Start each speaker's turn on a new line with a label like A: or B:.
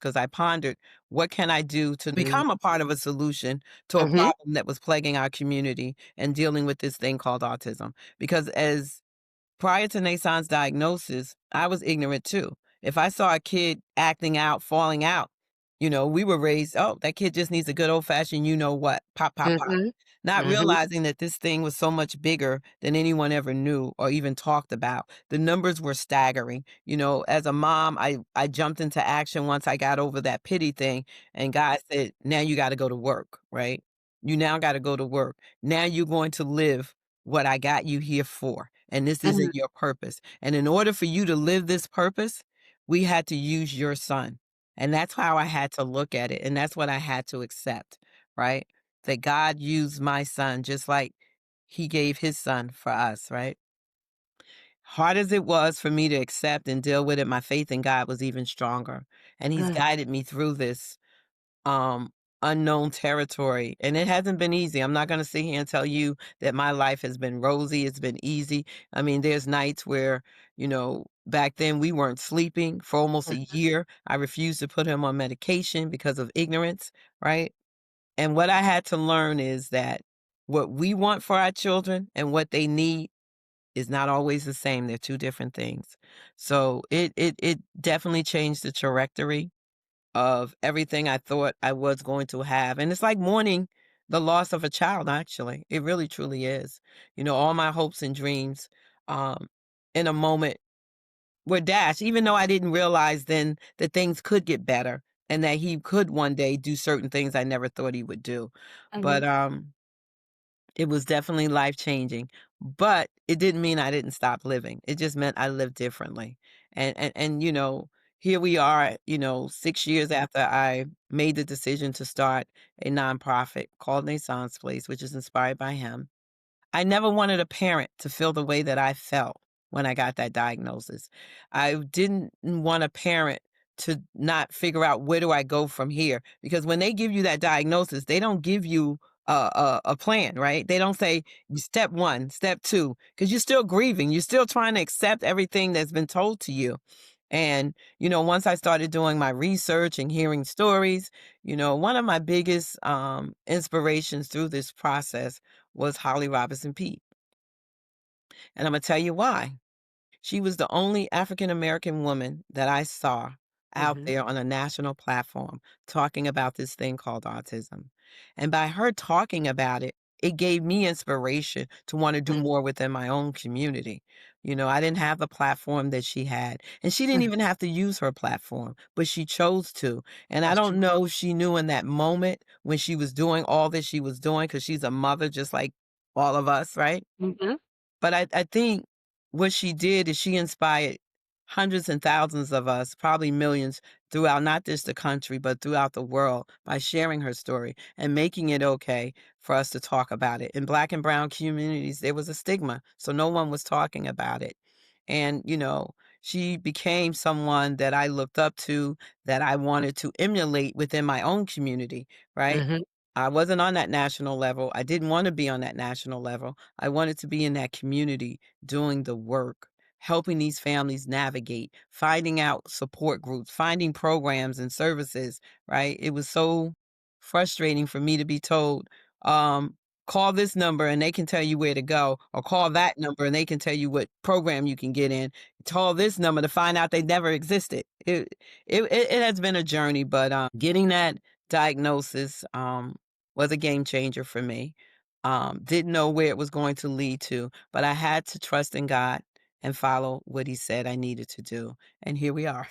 A: because I pondered, what can I do to
B: Mhm.
A: become a part of a solution to a
B: Mhm.
A: problem that was plaguing our community and dealing with this thing called autism? Because as prior to Nassan's diagnosis, I was ignorant too. If I saw a kid acting out, falling out, we were raised, oh, that kid just needs a good old fashioned, you know what, pop, pop, pop.
B: Mhm.
A: Not
B: Mhm.
A: realizing that this thing was so much bigger than anyone ever knew or even talked about. The numbers were staggering. As a mom, I jumped into action once I got over that pity thing. And God said, now you got to go to work, right? You now got to go to work. Now you're going to live what I got you here for. And this
B: Mhm.
A: isn't your purpose. And in order for you to live this purpose, we had to use your son. And that's how I had to look at it. And that's what I had to accept, right? That God used my son just like he gave his son for us, right? Hard as it was for me to accept and deal with it, my faith in God was even stronger. And he's
B: Mm.
A: guided me through this um unknown territory, and it hasn't been easy. I'm not going to sit here and tell you that my life has been rosy, it's been easy. I mean, there's nights where, back then we weren't sleeping for almost a
B: Mhm.
A: year. I refused to put him on medication because of ignorance, right? And what I had to learn is that what we want for our children and what they need is not always the same. They're two different things. So it definitely changed the trajectory of everything I thought I was going to have. And it's like mourning the loss of a child, actually. It really truly is. All my hopes and dreams um, in a moment were dashed, even though I didn't realize then that things could get better and that he could one day do certain things I never thought he would do.
B: Mhm.
A: But it was definitely life-changing, but it didn't mean I didn't stop living. It just meant I lived differently. And here we are, 6 years after I made the decision to start a nonprofit called Nassan's Place, which is inspired by him. I never wanted a parent to feel the way that I felt when I got that diagnosis. I didn't want a parent to not figure out where do I go from here, because when they give you that diagnosis, they don't give you a plan, right? They don't say step 1, step 2, because you're still grieving. You're still trying to accept everything that's been told to you. And, once I started doing my research and hearing stories, one of my biggest inspirations through this process was Holly Robinson Peete. And I'm going to tell you why. She was the only African American woman that I saw out
B: Mhm.
A: there on a national platform talking about this thing called autism. And by her talking about it, it gave me inspiration to want to do
B: Mm.
A: more within my own community. I didn't have the platform that she had, and she didn't
B: Mhm.
A: even have to use her platform, but she chose to. And I
B: That's true.
A: don't know if she knew in that moment when she was doing all that she was doing, because she's a mother just like all of us, right?
B: Mhm.
A: But I think what she did is she inspired hundreds and thousands of us, probably millions, throughout not just the country, but throughout the world by sharing her story and making it okay for us to talk about it. In Black and brown communities, there was a stigma, so no one was talking about it. And, she became someone that I looked up to, that I wanted to emulate within my own community, right?
B: Mhm.
A: I wasn't on that national level. I didn't want to be on that national level. I wanted to be in that community doing the work, helping these families navigate, finding out support groups, finding programs and services, right? It was so frustrating for me to be told, um, call this number and they can tell you where to go, or call that number and they can tell you what program you can get in. Call this number to find out they never existed. It has been a journey, but getting that diagnosis was a game changer for me. Didn't know where it was going to lead to, but I had to trust in God and follow what He said I needed to do. And here we are.